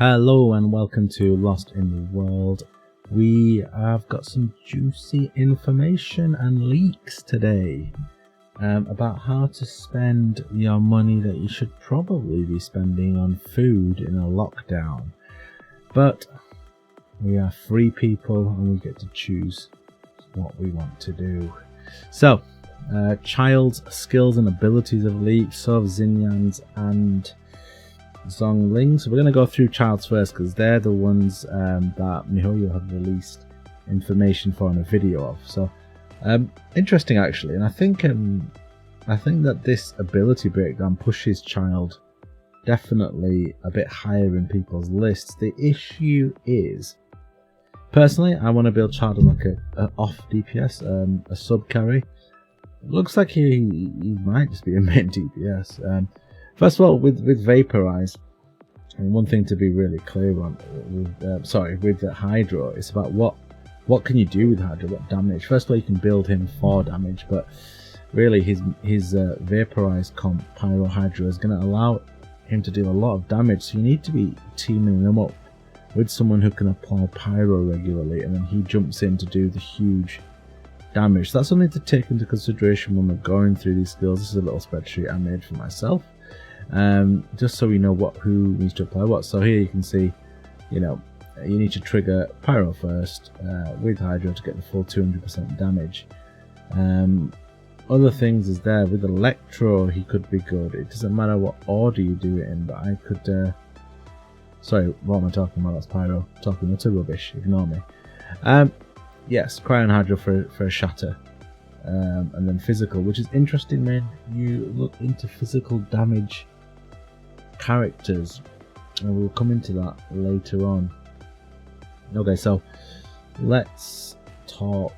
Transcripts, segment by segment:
Hello and welcome to Lost in the World. We have got some juicy information and leaks today about how to spend your money that you should probably be spending on food in a lockdown. But we are free people and we get to choose what we want to do. So, Childe's skills and abilities have leaked, so have Xinyan's and Zhong Li. So we're going to go through Childe's first because they're the ones that MiHoYo have released information for in a video of. So interesting actually, and I think that this ability breakdown pushes Childe definitely a bit higher in people's lists. The issue is, personally, I want to build Childe as like a off DPS, a sub carry. Looks like he might just be a main DPS. First of all, with Vaporize, and one thing to be really clear on with the Hydro, it's about what can you do with Hydro, what damage. First of all, you can build him for damage, but really his Vaporize comp, Pyro Hydro, is going to allow him to deal a lot of damage, so you need to be teaming him up with someone who can apply Pyro regularly, and then he jumps in to do the huge damage. So that's something to take into consideration when we're going through these skills. This is a little spreadsheet I made for myself, just so we know who needs to apply what. So here you can see, you need to trigger Pyro first with Hydro to get the full 200% damage. Other things is there with Electro, he could be good. It doesn't matter what order you do it in, but I could sorry, what am I talking about? That's Pyro. Talking utter rubbish, ignore me. Yes, Cryo and Hydro for a shatter. And then physical, which is interesting when you look into physical damage characters, and we'll come into that later on. Okay, so let's talk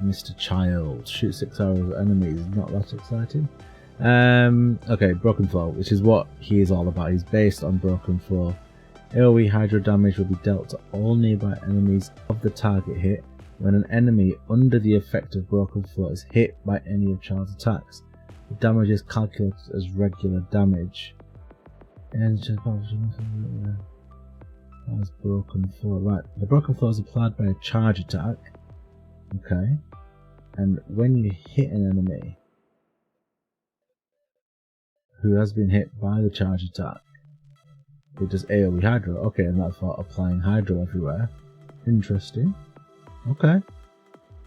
Mr. Childe. Shoot 6 arrows at enemies, not that exciting. Okay, Broken Flow, which is what he is all about. He's based on Broken Flow. AoE Hydro damage will be dealt to all nearby enemies of the target hit when an enemy under the effect of Broken Flow is hit by any of Childe's attacks. The damage is calculated as regular damage. And as Broken Flow. Right, the Broken Flow is applied by a charge attack. Okay. And when you hit an enemy who has been hit by the charge attack, it does AoE Hydro. Okay, and that's for applying Hydro everywhere. Interesting. Okay.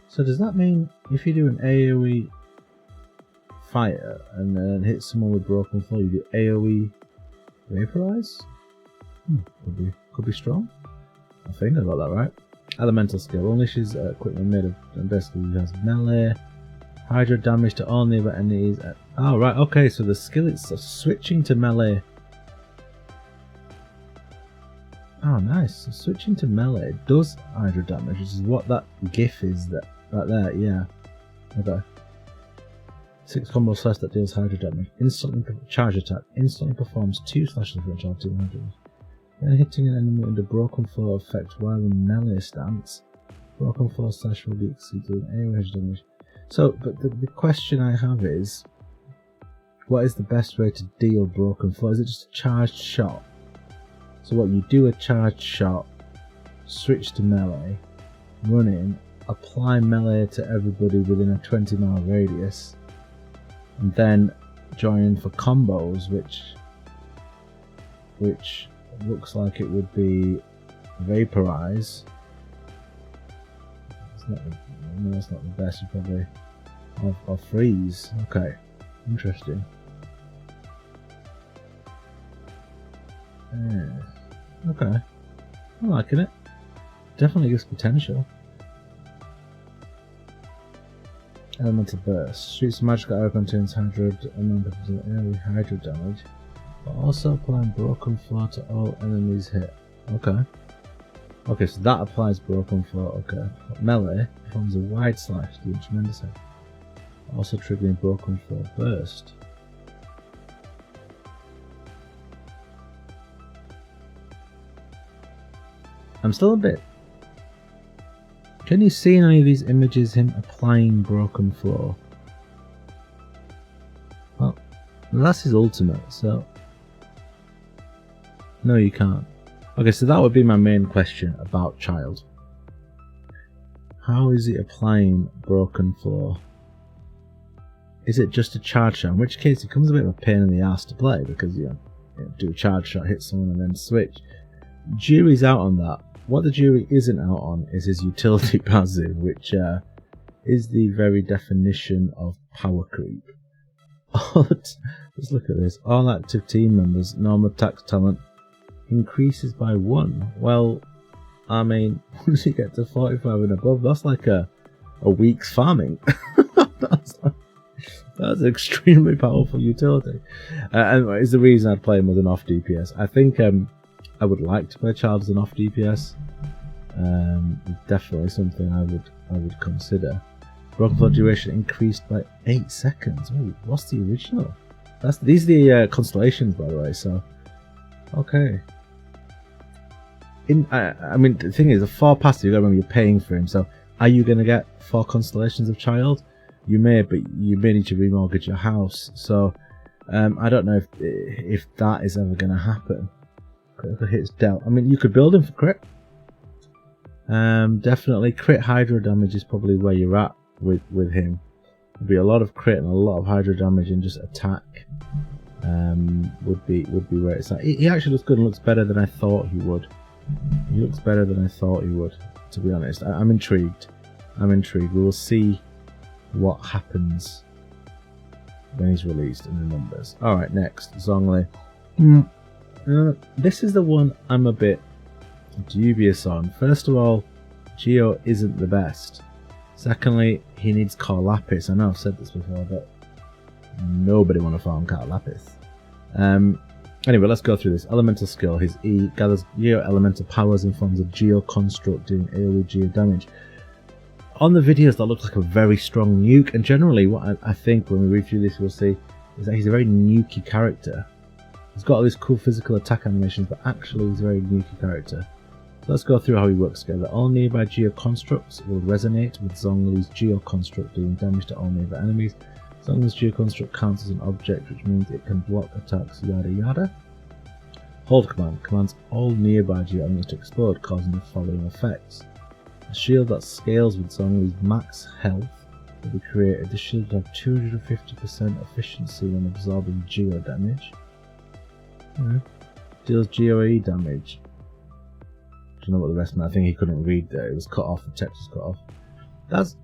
So does that mean if you do an AoE fire and then hit someone with Broken Flow, you do AoE Vaporize? Could be strong. I think I got that right. Elemental skill unleashes equipment made of, and basically has melee, Hydro damage to all nearby enemies. Oh right, okay. So the skill is switching to melee. Oh nice, so switching to melee does Hydro damage, which is what that gif is right there, yeah. Okay. 6 combo slash that deals Hydro damage. Instantly charge attack. Instantly performs 2 slashes for a charge 200. Then hitting an enemy under Broken Flow effect while in melee stance. Broken Flow slash will be exceeded in AoE damage. So, but the question I have is, what is the best way to deal Broken Flow? Is it just a charged shot? So what, you do a charged shot, switch to melee, run in, apply melee to everybody within a 20-mile radius, and then join in for combos, which looks like it would be Vaporize. That's not the best, you probably, or Freeze. Okay, interesting. Yeah. Okay, I'm liking it. Definitely gives potential. Elemental Burst. Shoots magical arrow contains 100 AoE Hydro damage, but also applying Broken Flow to all enemies hit. Okay. Okay, so that applies Broken Flow. Okay. Melee performs a wide slash, doing tremendous hit. Also triggering Broken Flow Burst. I'm still a bit. Can you see in any of these images him applying Broken Flow? Well, that's his ultimate, so no, you can't. Okay, so that would be my main question about Childe. How is it applying Broken Flow? Is it just a charge shot? In which case it becomes a bit of a pain in the ass to play, because you do a charge shot, hit someone and then switch. Jury's out on that. What the jury isn't out on is his utility passive, which is the very definition of power creep. Let's look at this. All active team members' normal attack talent increases by 1. Well, I mean, once you get to 45 and above, that's like a week's farming. That's extremely powerful utility. Anyway, it's the reason I'd play him with an off DPS. I think I would like to play Childe as an off DPS. Definitely something I would consider. Broken Flow duration increased by 8 seconds. Ooh, what's the original? These are the constellations, by the way. So, okay. I mean, the thing is, the 4 passive, you got to remember you're paying for him. So, are you going to get 4 constellations of Childe? You may, but you may need to remortgage your house. So, I don't know if that is ever going to happen. Critical hits dealt. I mean, you could build him for crit. Definitely, crit hydro damage is probably where you're at with him. There'd be a lot of crit and a lot of hydro damage, and just attack would be where it's at. He actually looks good and looks better than I thought he would. He looks better than I thought he would, to be honest. I'm intrigued. We will see what happens when he's released in the numbers. Alright, next, Zhong Li. This is the one I'm a bit dubious on. First of all, Geo isn't the best. Secondly, he needs Core Lapis. I know I've said this before, but nobody want to farm Core Lapis. Anyway, let's go through this. Elemental skill. His E gathers Geo elemental powers in forms of Geo construct, doing AoE Geo damage. On the videos, that looks like a very strong nuke, and generally what I think when we read through this we'll see is that he's a very nukey character. He's got all these cool physical attack animations, but actually he's a very nukey character. So let's go through how he works together. All nearby Geo constructs will resonate with Zhong Li's Geo construct, doing damage to all nearby enemies. Zhong Li's Geo construct counts as an object, which means it can block attacks, yada yada. Hold command commands all nearby Geo enemies to explode, causing the following effects. A shield that scales with Zhong Li's max health will be created. The shield will have 250% efficiency when absorbing Geo damage. Deals GOE damage. I don't know what the rest meant. I think he couldn't read there. It was cut off. The text was cut off.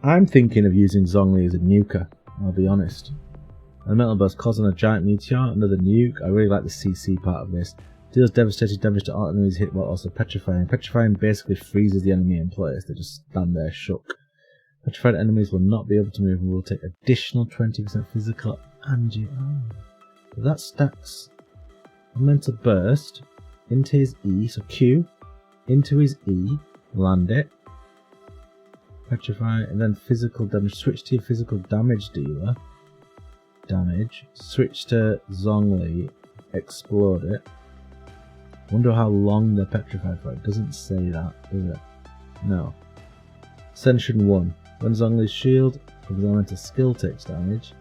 I'm thinking of using Zhong Li as a nuker, I'll be honest. A metal burst causing a giant meteor, another nuke. I really like the CC part of this. Deals devastating damage to all enemies hit while also petrifying. Petrifying basically freezes the enemy in place. They just stand there shook. Petrified enemies will not be able to move and will take additional 20% physical and that stacks a mental burst into his E, so Q, into his E, land it, petrify, and then physical damage. Switch to your physical damage dealer. Damage. Switch to Zhong Li, explode it. Wonder how long they're petrified for. It doesn't say that, does it? No. Ascension 1. When Zhong Li's shield from his elemental skill takes damage,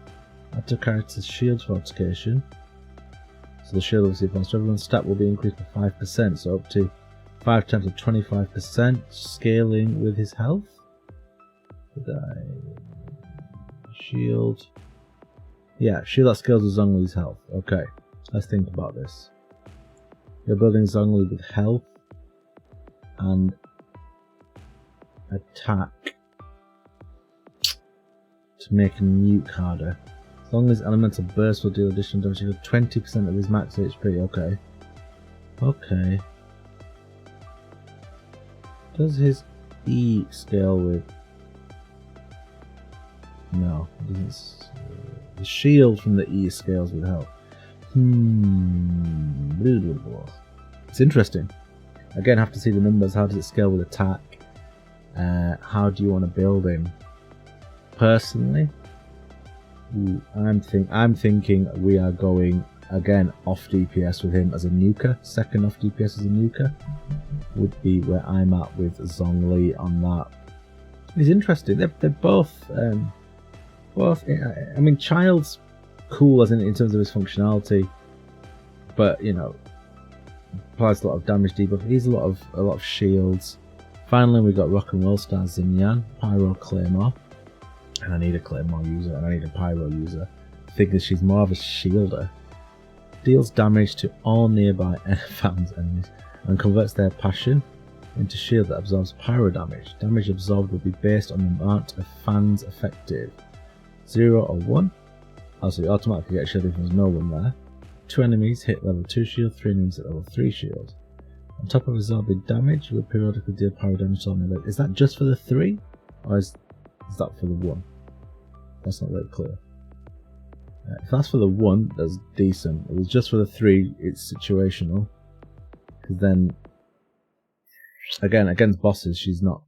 add to character's shield fortification. So the shield obviously applies to everyone's stat will be increased by 5%, so up to 5 times of 25%, scaling with his health. Shield. Yeah, shield that scales with Zhong Li's health. Okay, let's think about this. You're building Zhong Li with health and attack to make him nuke harder. Zhong Li's elemental burst will deal additional damage to 20% of his max HP. Okay. Okay. Does his E scale with? No, it doesn't. The shield from the E scales with health. It's interesting. Again, have to see the numbers. How does it scale with attack? How do you want to build him? Personally, I'm thinking we are going again off DPS with him as a nuker. Second off DPS as a nuker would be where I'm at with Zhong Li on that. It's interesting. They're both. I mean, Childe's cool as in terms of his functionality, but you know, applies a lot of damage debuff. He's a lot of shields. Finally, we got Rock and Roll Star Xinyan, Pyro Claymore, and I need a Claymore user and I need a Pyro user. I think that she's more of a shielder. Deals damage to all nearby fans enemies and converts their passion into shield that absorbs pyro damage. Damage absorbed will be based on the amount of fans affected. 0 or 1. Also, you automatically get shield if there's no one there. 2 enemies hit level 2 shield, 3 enemies hit level 3 shield. On top of absorbing damage, you will periodically deal pyro damage to all nearby. Is that just for the 3? Or is that for the 1? That's not very clear. If that's for the 1, that's decent. If it's just for the 3, it's situational. Because then, again, against bosses, she's not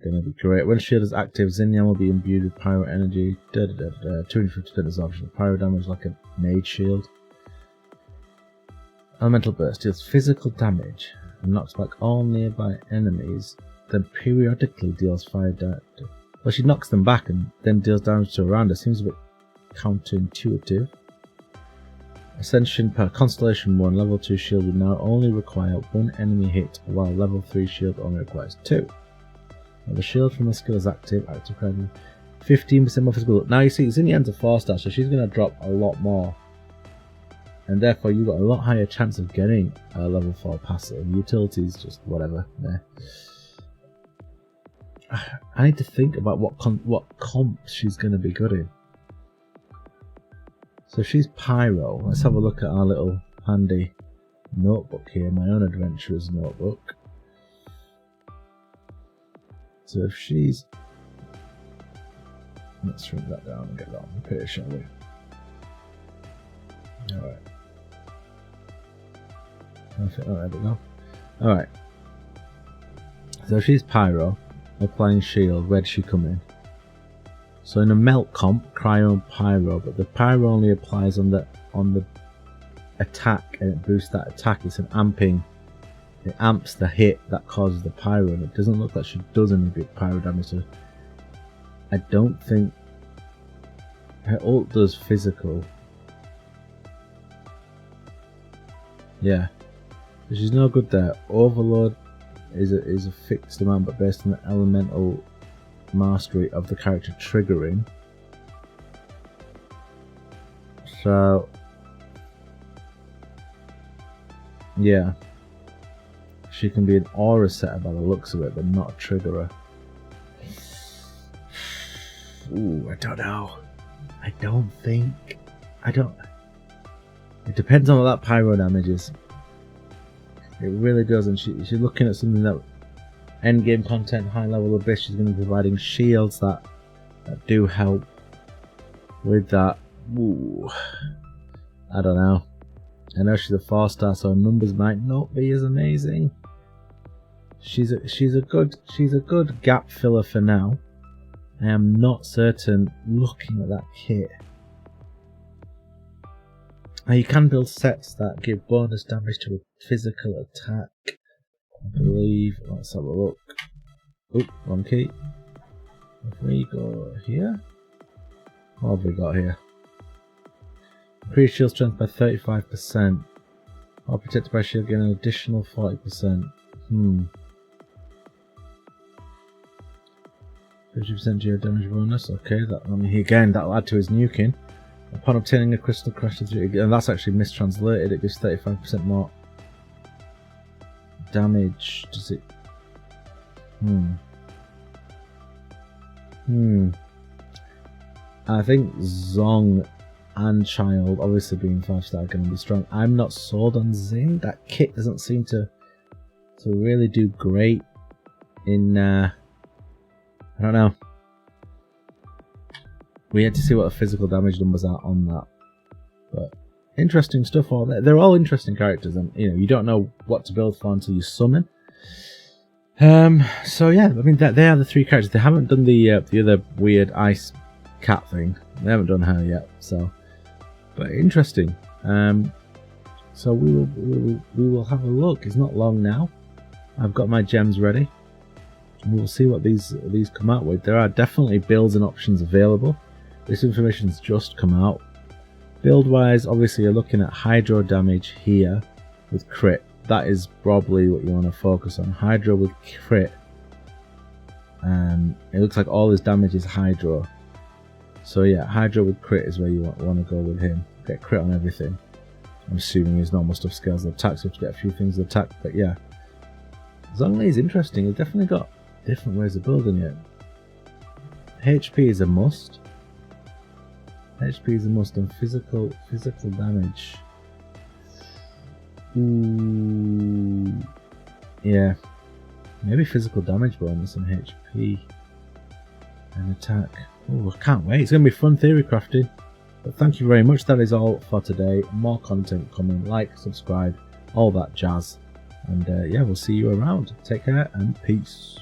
going to be great. When shield is active, Xinyan will be imbued with pyro energy. 250% absorption of pyro damage like a mage shield. Elemental burst deals physical damage and knocks back all nearby enemies, then periodically deals fire damage. Well, she knocks them back and then deals damage to around her. Seems a bit counterintuitive. Ascension per Constellation 1 level 2 shield will now only require 1 enemy hit, while level 3 shield only requires 2. Now the shield from the skill is active credit 15% more physical. Now you see, Xinyan's a 4-star, so she's going to drop a lot more, and therefore you've got a lot higher chance of getting a level 4 passive. Utilities, just whatever. Yeah. I need to think about what comp she's going to be good in. So she's Pyro. Let's have a look at our little handy notebook here, my own adventurer's notebook. So if she's... Let's shrink that down and get that on the page, shall we? Alright. Perfect. Oh, there we go. Alright. So she's Pyro, applying shield. Where'd she come in? So in a melt comp, cryo and pyro, but the pyro only applies on the attack and it boosts that attack. It's an amping. It amps the hit that causes the pyro, and it doesn't look like she does any big pyro damage. So I don't think her ult does physical. Yeah, so she's no good there. Overload is a fixed amount, but based on the elemental mastery of the character triggering. So yeah, she can be an aura setter by the looks of it, but not a triggerer. Ooh, I don't know. It depends on what that pyro damage is. It really does, and she's looking at something that end game content, high level abyss. She's going to be providing shields that do help with that. Ooh, I don't know. I know she's a 4-star, so her numbers might not be as amazing. She's a good gap filler for now. I am not certain looking at that kit. Now you can build sets that give bonus damage to a physical attack. I believe. Let's have a look. Oop, wrong key. If we go here, what have we got here? Increase shield strength by 35%. Or protected by shield gain an additional 40%. 50% geo damage bonus. Okay, again that'll add to his nuking. Upon obtaining a crystal crashes through, and that's actually mistranslated. It gives 35% more damage. Does it? I think Zhong and Childe, obviously being 5-star, are going to be strong. I'm not sold on Zing. That kit doesn't seem to really do great in. I don't know. We had to see what the physical damage numbers are on that, but interesting stuff. All there. They're all interesting characters, and you don't know what to build for until you summon. So yeah, I mean they are the 3 characters. They haven't done the other weird ice cat thing. They haven't done her yet. So, but interesting. So we will have a look. It's not long now. I've got my gems ready. We'll see what these come out with. There are definitely builds and options available. This information's just come out. Build wise, obviously you're looking at hydro damage here, with crit. That is probably what you want to focus on. Hydra with crit. It looks like all his damage is Hydra. So yeah, Hydra with crit is where you want to go with him. Get crit on everything. I'm assuming his normal stuff scales the attack, so you have to get a few things of attack. But yeah, Zhong Li is interesting. He's definitely got different ways of building it. HP is a must. HP is a must, and physical damage. Ooh, yeah, maybe physical damage bonus and HP and attack. Oh, I can't wait. It's going to be fun theory crafting. But thank you very much. That is all for today. More content coming. Like, subscribe, all that jazz. And yeah, we'll see you around. Take care and peace.